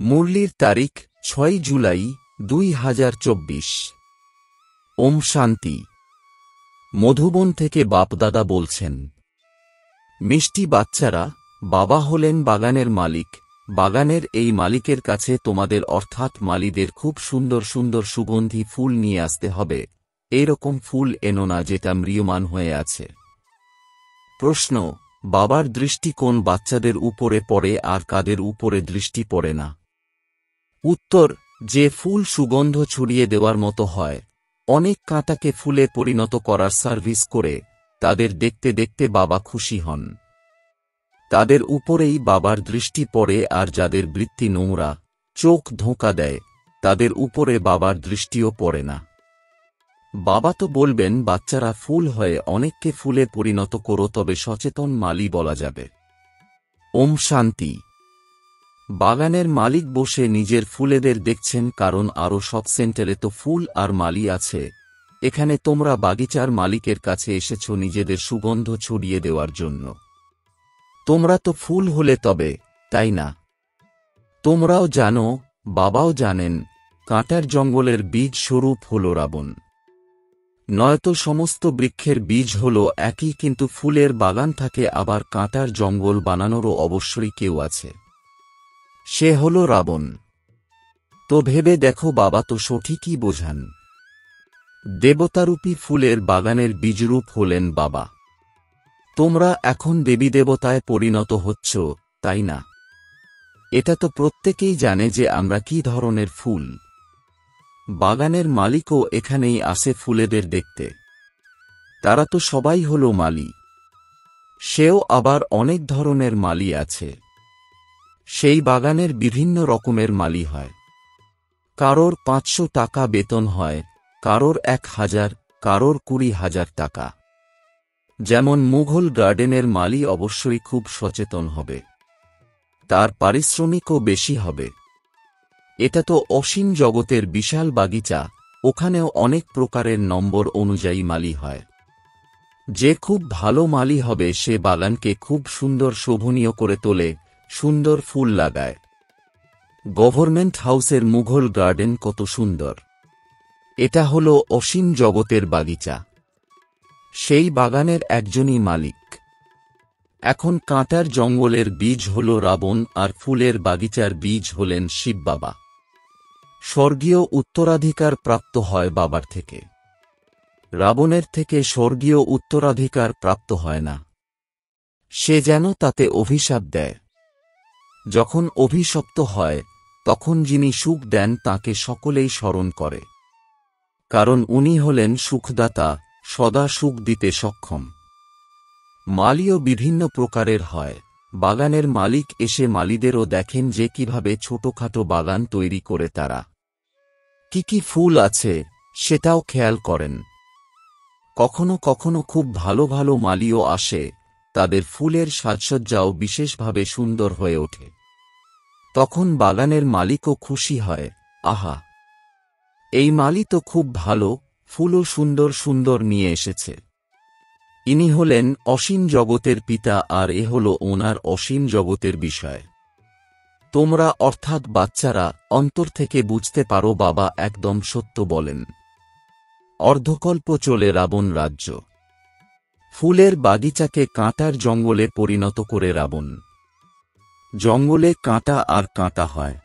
মুরলির তারিখ ৬ জুলাই ২০২৪। ওম শান্তি। মধুবন থেকে বাপদাদা বলছেন, মিষ্টি বাচ্চারা, বাবা হলেন বাগানের মালিক। বাগানের এই মালিকের কাছে তোমাদের অর্থাৎ মালিদের খুব সুন্দর সুন্দর সুগন্ধি ফুল নিয়ে আসতে হবে। এইরকম ফুল এনো না যেটা ম্রিয়মান হয়ে আছে। প্রশ্ন, বাবার দৃষ্টি কোন বাচ্চাদের উপরে পড়ে আর কাদের উপরে দৃষ্টি পড়ে না? উত্তর, যে ফুল সুগন্ধ ছড়িয়ে দেওয়ার মতো হয়, অনেক কাঁটাকে ফুলে পরিণত করার সার্ভিস করে, তাদের দেখতে দেখতে বাবা খুশি হন। তাদের উপরেই বাবার দৃষ্টি পড়ে আর যাদের বৃত্তি নোংরা, চোখ ধোঁকা দেয়, তাদের উপরে বাবার দৃষ্টিও পড়ে না। বাবা তো বলবেন বাচ্চারা ফুল হয়ে অনেককে ফুলে পরিণত করো, তবে সচেতন মালি বলা যাবে। ওম শান্তি। বাগানের মালিক বসে নিজের ফুলেদের দেখছেন, কারণ আরও সব সেন্টারে তো ফুল আর মালি আছে। এখানে তোমরা বাগিচার মালিকের কাছে এসেছ নিজেদের সুগন্ধ ছড়িয়ে দেওয়ার জন্য। তোমরা তো ফুল হলে তবে, তাই না? তোমরাও জানো, বাবাও জানেন, কাঁটার জঙ্গলের বীজ স্বরূপ হল রাবণ। নয়তো সমস্ত বৃক্ষের বীজ হল একই, কিন্তু ফুলের বাগান থাকে আবার কাঁটার জঙ্গল বানানোরও অবশ্যই কেউ আছে, সে হল রাবণ। তো ভেবে দেখো, বাবা তো সঠিকই বোঝান। দেবতারূপী ফুলের বাগানের বীজরূপ হলেন বাবা। তোমরা এখন দেবী দেবতায় পরিণত হচ্ছ, তাই না? এটা তো প্রত্যেকেই জানে যে আমরা কি ধরনের ফুল। বাগানের মালিকও এখানেই আসে ফুলেদের দেখতে। তারা তো সবাই হল মালি। সেও আবার অনেক ধরনের মালি আছে। সেই বাগানের বিভিন্ন রকমের মালি হয়। কারোর ৫০০ টাকা বেতন হয়, কারোর ১,০০০, কারোর ২০,০০০ টাকা। যেমন মুঘল গার্ডেনের মালি অবশ্যই খুব সচেতন হবে, তার পারিশ্রমিকও বেশি হবে। এটা তো অসীম জগতের বিশাল বাগিচা, ওখানেও অনেক প্রকারের নম্বর অনুযায়ী মালি হয়। যে খুব ভালো মালি হবে সে বাগানকে খুব সুন্দর শোভনীয় করে তোলে, সুন্দর ফুল লাগায়। গভর্নমেন্ট হাউসের মুঘল গার্ডেন কত সুন্দর। এটা হল অসীম জগতের বাগিচা। সেই বাগানের একজনই মালিক। এখন কাঁটার জঙ্গলের বীজ হল রাবণ আর ফুলের বাগিচার বীজ হলেন শিব বাবা। স্বর্গীয় উত্তরাধিকার প্রাপ্ত হয় বাবার থেকে। রাবণের থেকে স্বর্গীয় উত্তরাধিকার প্রাপ্ত হয় না। সে যেন তাতে অভিশাপ দেয়। যখন অভিশপ্ত হয় তখন যিনি সুখ দেন তাকে সকলেই স্মরণ করে, কারণ উনি হলেন সুখদাতা, সদা সুখ দিতে সক্ষম। মালিও বিভিন্ন প্রকারের হয়। বাগানের মালিক এসে মালিদেরও দেখেন যে কিভাবে ছোটখাটো বাগান তৈরি করে তারা কি কি ফুল আছে সেটাও খেয়াল করেন। কখনো কখনো খুব ভালো ভালো মালিও আসে, তাদের ফুলের সাজসজ্জাও বিশেষভাবে সুন্দর হয়ে ওঠে। তখন বাগানের মালিকও খুশি হয়, আহা, এই মালি তো খুব ভালো, ফুলও সুন্দর সুন্দর নিয়ে এসেছে। ইনি হলেন অসীম জগতের পিতা আর এ হল ওনার অসীম জগতের বিষয়। তোমরা অর্থাৎ বাচ্চারা অন্তর থেকে বুঝতে পারো বাবা একদম সত্য বলেন। অর্ধকল্প চলে রাবণ রাজ্য। ফুলের বাগিচাকে কাঁটার জঙ্গলে পরিণত করে রাবণ। জঙ্গলে কাঁটা আর কাঁটা হয়,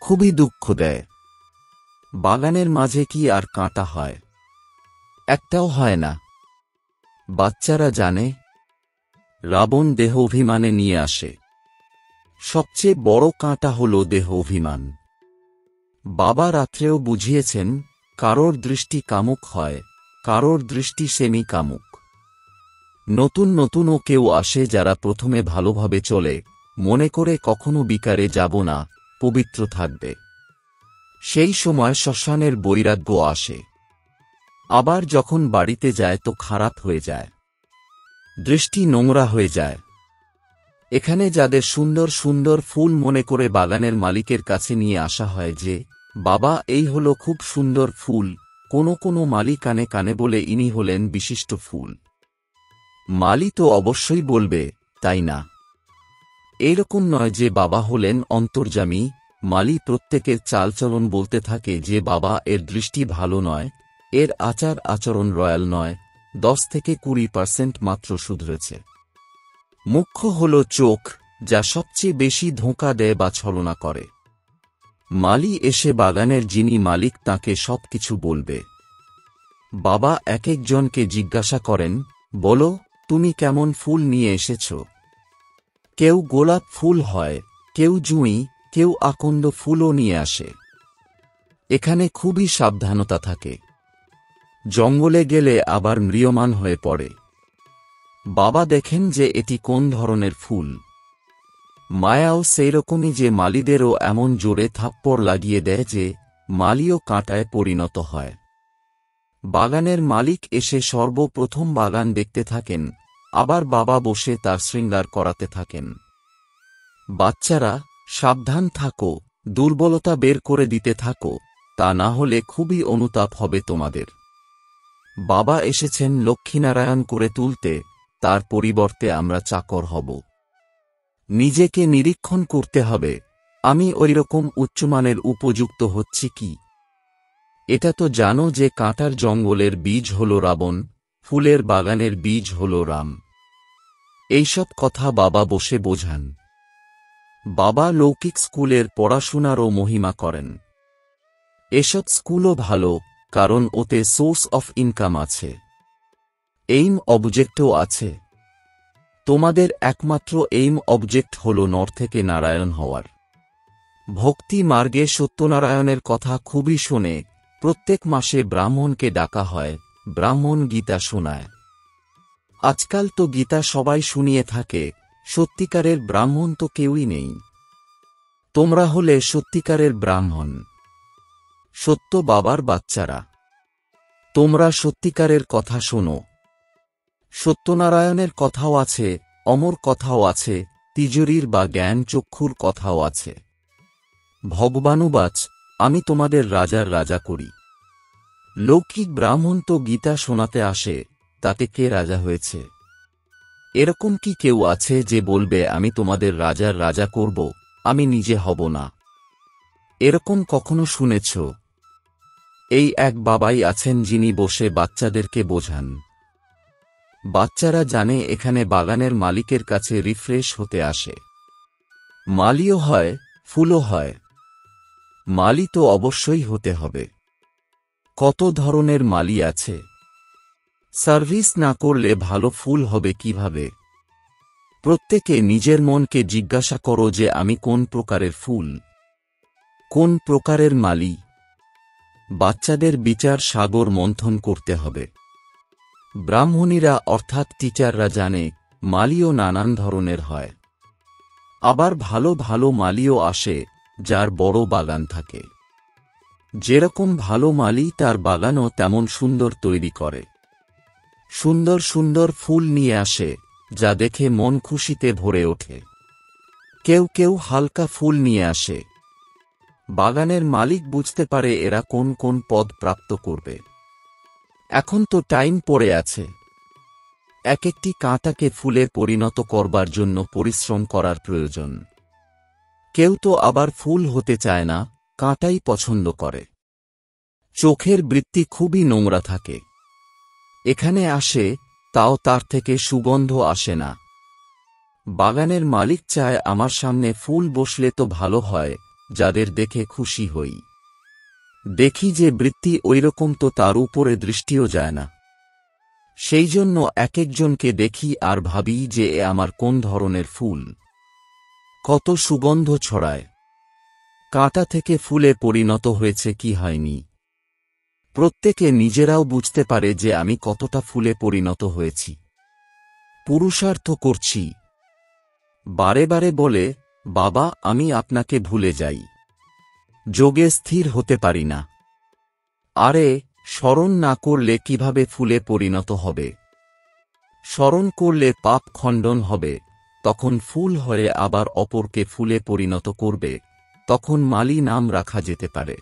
খুবই দুঃখ দেয়। বাগানের মাঝে কি আর কাঁটা হয়? একটাও হয় না। বাচ্চারা জানে, রাবণ দেহ অভিমানে নিয়ে আসে। সবচেয়ে বড় কাঁটা হল দেহ অভিমান। বাবা রাত্রেও বুঝিয়েছেন, কারোর দৃষ্টি কামুক হয়, কারোর দৃষ্টি সেমি কামুক। নতুন নতুনও কেউ আসে যারা প্রথমে ভালোভাবে চলে, মনে করে কখনো বিকারে যাব না, পবিত্র থাকবে। সেই সময় শ্মশানের বৈরাগ্য আসে। আবার যখন বাড়িতে যায় তো খারাপ হয়ে যায়, দৃষ্টি নোংরা হয়ে যায়। এখানে যাদের সুন্দর সুন্দর ফুল মনে করে বাগানের মালিকের কাছে নিয়ে আসা হয় যে, বাবা এই হলো খুব সুন্দর ফুল, কোনো কোনো মালি কানে কানে বলে ইনি হলেন বিশিষ্ট ফুল। মালি তো অবশ্যই বলবে, তাই না? এরকম নয় যে বাবা হলেন অন্তর্যামী, মালি প্রত্যেকের চালচলন বলতে থাকে যে বাবা এর দৃষ্টি ভালো নয়, এর আচার আচরণ রয়্যাল নয়, 10-20% মাত্র শুধরেছে। মুখ্য হল চোখ, যা সবচেয়ে বেশি ধোঁকা দেয় বা ছলনা করে। মালি এসে বাগানের যিনি মালিক তাকে সবকিছু বলবে। বাবা এক একজনকে জিজ্ঞাসা করেন, বলো, তুমি কেমন ফুল নিয়ে এসেছ? কেউ গোলাপ ফুল হয়, কেউ জুঁই, কেউ আকন্দ ফুলও নিয়ে আসে। এখানে খুবই সাবধানতা থাকে। জঙ্গলে গেলে আবার ম্রিয়মাণ হয়ে পড়ে। বাবা দেখেন যে এটি কোন ধরনের ফুল। মায়াও সেইরকমই যে মালিদেরও এমন জোরে থাপ্পড় লাগিয়ে দেয় যে মালিও কাঁটায় পরিণত হয়। বাগানের মালিক এসে সর্বপ্রথম বাগান দেখতে থাকেন, আবার বাবা বসে তার শৃঙ্গার করাতে থাকেন। বাচ্চারা, সাবধান থাকো, দুর্বলতা বের করে দিতে থাকো, তা না হলে খুবই অনুতাপ হবে তোমাদের। বাবা এসেছেন লক্ষ্মীনারায়ণ করে তুলতে, তার পরিবর্তে আমরা চাকর হব। নিজেকে নিরীক্ষণ করতে হবে, আমি ওইরকম উচ্চমানের উপযুক্ত হচ্ছি কি। এটা তো জানো যে কাঁটার জঙ্গলের বীজ হল রাবণ, ফুলের বাগানের বীজ হল রাম। এইসব কথা বাবা বসে বোঝান। বাবা লৌকিক স্কুলের পড়াশোনারও মহিমা করেন। এসব স্কুলও ভালো, কারণ ওতে সোর্স অফ ইনকাম আছে, এইম অবজেক্টও আছে। তোমাদের একমাত্র এইম অবজেক্ট হল নর থেকে নারায়ণ হওয়ার। ভক্তি মার্গে সত্যনারায়ণের কথা খুবই শোনে। প্রত্যেক মাসে ব্রাহ্মণকে ডাকা হয়, ব্রাহ্মণ গীতা শোনায়। আজকাল তো গীতা সবাই শুনিয়ে থাকে, সত্যিকারের ব্রাহ্মণ তো কেউই নেই। তোমরা হলে সত্যিকারের ব্রাহ্মণ, সত্য বাবার বাচ্চারা। তোমরা সত্যিকারের কথা শোনো। সত্যনারায়ণের কথাও আছে, অমর কথাও আছে, তিজুরির বা জ্ঞান চক্ষুর কথাও আছে। ভগবানুবাচ, আমি তোমাদের রাজার রাজা করি। লৌকিক ব্রাহ্মণ তো গীতা শোনাতে আসে, তাতে কে রাজা হয়েছে? এরকম কি কেউ আছে যে বলবে আমি তোমাদের রাজার রাজা করব, আমি নিজে হব না? এরকম কখনো শুনেছ? এই এক বাবাই আছেন যিনি বসে বাচ্চাদেরকে বোঝান। বাচ্চারা জানে এখানে বাগানের মালিকের কাছে রিফ্রেশ হতে আসে। মালিও হয়, ফুলও হয়। মালি তো অবশ্যই হতে হবে। কত ধরনের মালি আছে। সার্ভিস না করলে ভালো ফুল হবে কিভাবে? প্রত্যেকে নিজের মনকে জিজ্ঞাসা করো যে আমি কোন প্রকারের ফুল, কোন প্রকারের মালি। বাচ্চাদের বিচার সাগর মন্থন করতে হবে। ব্রাহ্মণীরা অর্থাৎ টিচাররা জানে মালিও নানান ধরনের হয়। আবার ভালো ভালো মালিও আসে যার বড় বাগান থাকে। যেরকম ভালো মালি তার বাগানও তেমন সুন্দর তৈরি করে। সুন্দর সুন্দর ফুল নিয়ে আসে, যা দেখে মন খুশিতে ভরে ওঠে। কেউ কেউ হালকা ফুল নিয়ে আসে। বাগানের মালিক বুঝতে পারে এরা কোন কোন পদ প্রাপ্ত করবে। এখন তো টাইম পড়ে আছে। এক একটি কাঁটাকে ফুলে পরিণত করবার জন্য পরিশ্রম করার প্রয়োজন। কেউ তো আবার ফুল হতে চায় না, কাঁটাই পছন্দ করে। চোখের বৃত্তি খুবই নোংরা থাকে। এখানে আসে, তাও তার থেকে সুগন্ধ আসে না। বাগানের মালিক চায় আমার সামনে ফুল বসলে তো ভালো হয়, যাদের দেখে খুশি হই। দেখি যে বৃত্তি ঐরকম তো তার উপরে দৃষ্টিও যায় না। সেই জন্য এক একজনকে দেখি আর ভাবি যে এ আমার কোন ধরনের ফুল, কত সুগন্ধ ছড়ায়। কাঁটা থেকে ফুলে পরিণত হয়েছে কি হয়নি। প্রত্যেকে নিজেরাও বুঝতে পারে যে আমি কতটা ফুলে পরিণত হয়েছি। পুরুষার্থ করছি। বারে বারে বলে, বাবা আমি আপনাকে ভুলে যাই, যোগে স্থির হতে পারি না। আরে স্মরণ না করলে কিভাবে ফুলে পরিণত হবে? স্মরণ করলে পাপ খণ্ডন হবে, তখন ফুল হয়ে আবার অপরকে ফুলে পরিণত করবে, তখন মালি নাম রাখা যেতে পারে।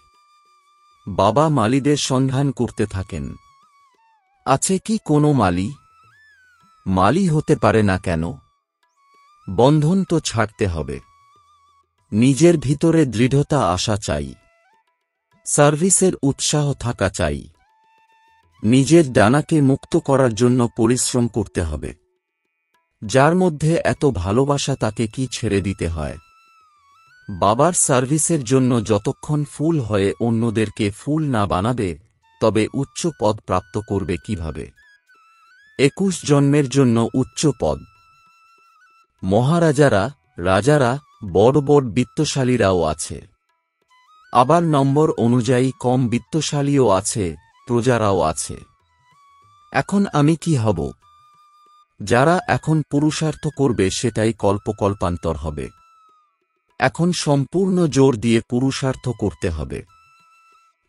বাবা মালিদের সন্ধান করতে থাকেন। আছে কি কোনো মালি? মালি হতে পারে না কেন? বন্ধন তো ছাড়তে হবে। নিজের ভিতরে দৃঢ়তা আসা চাই। সার্ভিসের উৎসাহ থাকা চাই। নিজের ডানাকে মুক্ত করার জন্য পরিশ্রম করতে হবে। যার মধ্যে এত ভালোবাসা তাকে কি ছেড়ে দিতে হয়? বাবার সার্ভিসের জন্য যতক্ষণ ফুল হয়ে অন্যদেরকে ফুল না বানাবে, তবে উচ্চ পদ প্রাপ্ত করবে কিভাবে? 21 জন্মের জন্য উচ্চ পদ। মহারাজারা, রাজারা, বড় বড় বিত্তশালীরাও আছে। আবার নম্বর অনুযায়ী কম বিত্তশালীও আছে, প্রজারাও আছে। এখন আমি কি হব? যারা এখন পুরুষার্থ করবে সেটাই কল্পকল্পান্তর হবে। এখন সম্পূর্ণ জোর দিয়ে পুরুষার্থ করতে হবে।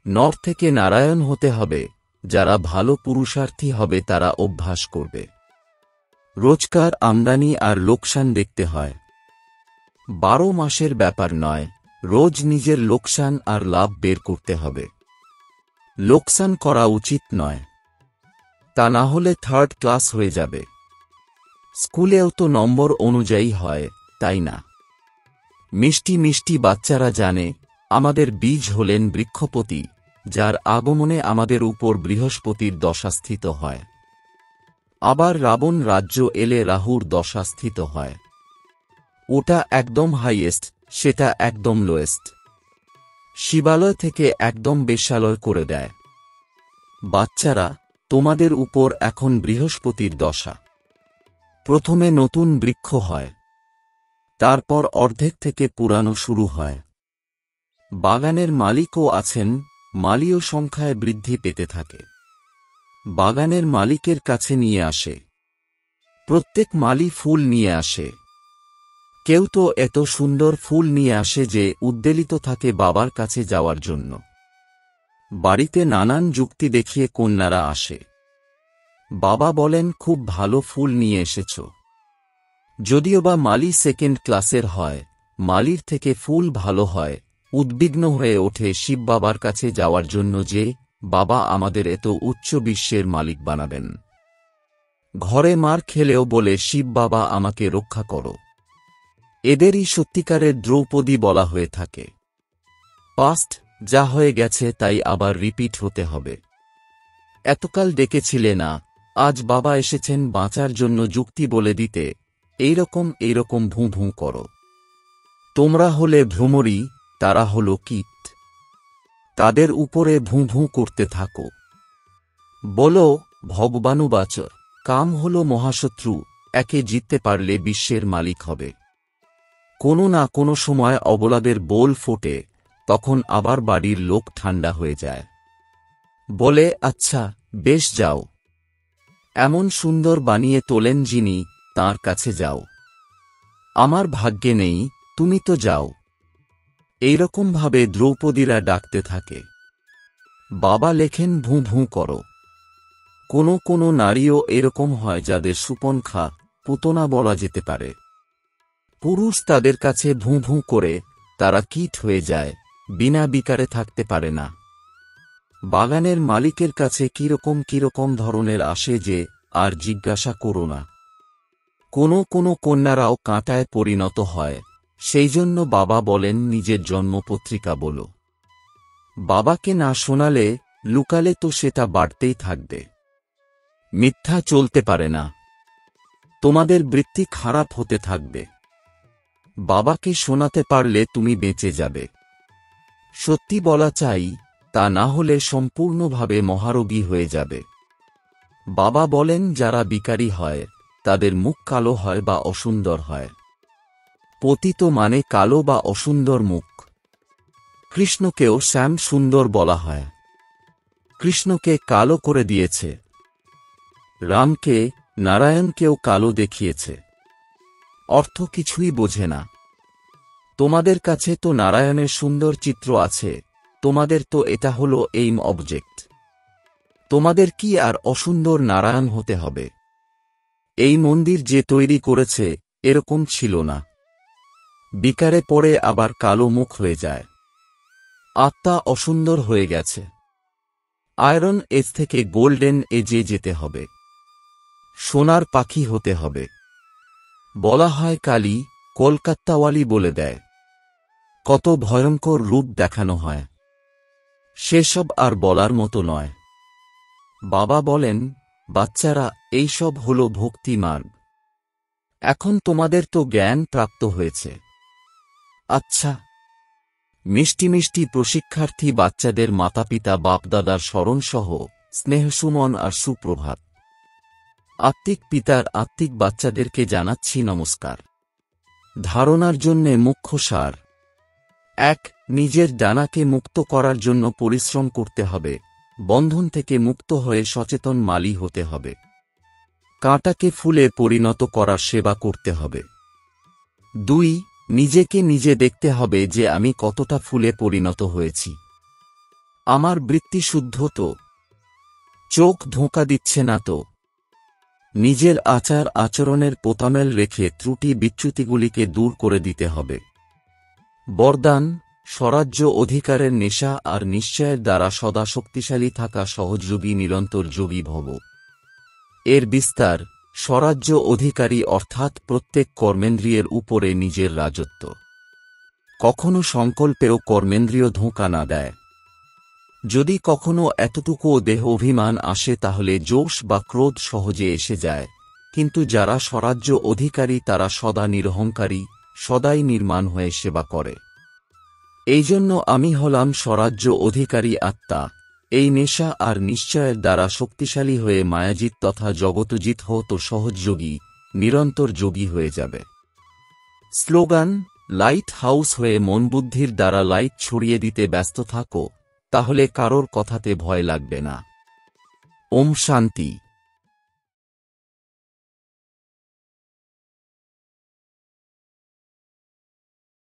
নর থেকে নারায়ণ হতে হবে। যারা ভালো পুরুষার্থী হবে তারা অভ্যাস করবে। রোজকার আমদানি আর লোকসান দেখতে হয়। 12 মাসের ব্যাপার নয়, রোজ নিজের লোকসান আর লাভ বের করতে হবে। লোকসান করা উচিত নয়, তা না হলে থার্ড ক্লাস হয়ে যাবে। স্কুলেও তো নম্বর অনুযায়ী হয়, তাই না? মিষ্টি মিষ্টি বাচ্চারা জানে আমাদের বীজ হলেন বৃক্ষপতি, যার আগমনে আমাদের উপর বৃহস্পতির দশা স্থিত হয়। আবার রাবণ রাজ্য এলে রাহুর দশা স্থিত হয়। ওটা একদম হাইয়েস্ট, সেটা একদম লোয়েস্ট। শিবালয় থেকে একদম বেশ্যালয় করে দেয়। বাচ্চারা, তোমাদের উপর এখন বৃহস্পতির দশা। প্রথমে নতুন বৃক্ষ হয়, তারপর অর্ধেক থেকে পুরানো শুরু হয়। বাগানের মালিকও আছেন, মালীও সংখ্যায় বৃদ্ধি পেতে থাকে। বাগানের মালিকের কাছে নিয়ে আসে। প্রত্যেক মালী ফুল নিয়ে আসে। কেউ তো এত সুন্দর ফুল নিয়ে আসে যে উদ্বেলিত থাকে বাবার কাছে যাওয়ার জন্য। বাড়িতে নানান যুক্তি দেখিয়ে কন্যারা আসে। বাবা বলেন, খুব ভালো ফুল নিয়ে এসেছ। যদিও বা মালি সেকেন্ড ক্লাসের হয়, মালির থেকে ফুল ভালো হয়। উদ্বিগ্ন হয়ে ওঠে শিব বাবার কাছে যাওয়ার জন্য যে বাবা আমাদের এত উচ্চ বিশ্বের মালিক বানাবেন। ঘরে মার খেলেও বলে, শিব বাবা আমাকে রক্ষা করো। এদেরই সত্যিকারের দ্রৌপদী বলা হয়ে থাকে। পাস্ট যা হয়ে গেছে তাই আবার রিপিট হতে হবে। এতকাল ডেকেছিলে না, আজ বাবা এসেছেন বাঁচার জন্য যুক্তি বলে দিতে। এইরকম ভুঁ ভুঁ করো। তোমরা হলে ভ্রমরী, তারা হল কীট। তাদের উপরে ভুঁ ভুঁ করতে থাকো। বলো, ভগবানুবাচ, কাম হল মহাশত্রু, একে জিততে পারলে বিশ্বের মালিক হবে। কোনো না কোনো সময় অবলাদের বোল ফোটে, তখন আবার বাড়ির লোক ঠান্ডা হয়ে যায়। বলে, আচ্ছা বেশ যাও। এমন সুন্দর বানিয়ে তোলেন যিনি, তাঁর কাছে যাও। আমার ভাগ্যে নেই, তুমি তো যাও। এইরকমভাবে দ্রৌপদীরা ডাকতে থাকে। বাবা লেখেন, ভুঁ ভুঁ করো। কোনো নারীও এরকম হয় যাদের সুপন্খা, পুতনা বলা যেতে পারে। পুরুষ তাদের কাছে ভুঁ ভুঁ করে, তারা কীট হয়ে যায়, বিনা বিকারে থাকতে পারে না। বাগানের মালিকের কাছে কিরকম ধরনের আসে যে আর জিজ্ঞাসা করো না। কোনো কন্যারাও কাঁটায় পরিণত হয়, সেই জন্য বাবা বলেন নিজের জন্মপত্রিকা বলো। বাবাকে না শোনালে, লুকালে তো সেটা বাড়তেই থাকবে। মিথ্যা চলতে পারে না। তোমাদের বৃত্তি খারাপ হতে থাকবে। বাবাকে শোনাতে পারলে তুমি বেঁচে যাবে। সত্যি বলা চাই, তা না হলে সম্পূর্ণভাবে মহারোগী হয়ে যাবে। বাবা বলেন, যারা বিকারী হয় তাদের মুখ কালো হয় বা অসুন্দর হয়। পতিত মানে কালো বা অসুন্দর মুখ। কৃষ্ণকেও শ্যাম সুন্দর বলা হয়। কৃষ্ণকে কালো করে দিয়েছে। রামকে, নারায়ণকেও কালো দেখিয়েছে। অর্থ কিছুই বোঝে না। তোমাদের কাছে তো নারায়ণের সুন্দর চিত্র আছে, তোমাদের তো এটা হলো এইম অবজেক্ট। তোমাদের কি আর অসুন্দর নারায়ণ হতে হবে? এই মন্দির যে তৈরি করেছে, এরকম ছিল না। বিকারে পড়ে আবার কালো মুখ হয়ে যায়। আত্মা অসুন্দর হয়ে গেছে। আয়রন এজ থেকে গোল্ডেন এজে যেতে হবে। সোনার পাখি হতে হবে। বলা হয় কালী, কলকাত্তাওয়ালি বলে দেয়। কত ভয়ঙ্কর রূপ দেখানো হয়, সেসব আর বলার মতো নয়। বাবা বলেন, বাচ্চারা, এইসব হলো ভক্তি মার্গ। এখন তোমাদের তো জ্ঞান প্রাপ্ত হয়েছে। আচ্ছা, মিষ্টি মিষ্টি প্রশিক্ষার্থী বাচ্চাদের মাতাপিতা বাপদাদার স্মরণসহ স্নেহসুমন আর সুপ্রভাত। আত্মিক পিতার আত্মিক বাচ্চাদেরকে জানাচ্ছি নমস্কার। ধারণার জন্যে মুখ্য সার: ১. নিজের ডানাকে মুক্ত করার জন্য পরিশ্রম করতে হবে, বন্ধন থেকে মুক্ত হয়ে সচেতন মালি হতে হবে। কাঁটাকে ফুলে পরিণত করার সেবা করতে হবে। ২. নিজেকে নিজে দেখতে হবে যে আমি কতটা ফুলে পরিণত হয়েছি। আমার বৃত্তি শুদ্ধ তো? চোখ ধোঁকা দিচ্ছে না তো? নিজের আচার আচরণের পোতামেল রেখে ত্রুটি বিচ্যুতিগুলিকে দূর করে দিতে হবে। বরদান: স্বরাজ্য অধিকারের নেশা আর নিশ্চয়ের দ্বারা সদা শক্তিশালী থাকা সহযোগী নিরন্তর যোগী ভব। এর বিস্তার: স্বরাজ্য অধিকারী অর্থাৎ প্রত্যেক কর্মেন্দ্রিয়ের উপরে নিজের রাজত্ব। কখনো সংকল্পেও কর্মেন্দ্রিয় ধোঁকা না দেয়। যদি কখনো এতটুকুও দেহ অভিমান আসে তাহলে জোশ বা ক্রোধ সহজে এসে যায়, কিন্তু যারা স্বরাজ্য অধিকারী তারা সদা নিরহংকারী, সদাই নির্মাণ হয়ে সেবা করে। এই জন্য আমি হলাম স্বরাজ্য অধিকারী আত্মা। এই নেশা আর নিশ্চয়ের দ্বারা শক্তিশালী হয়ে মায়াজিত তথা জগতজিৎ তো সহজযোগী, নিরন্তর যোগী হয়ে যাবে। স্লোগান: লাইট হাউস হয়ে মন বুদ্ধির দ্বারা লাইট ছড়িয়ে দিতে ব্যস্ত থাকো, তাহলে কারোর কথাতে ভয় লাগবে না। ওম শান্তি।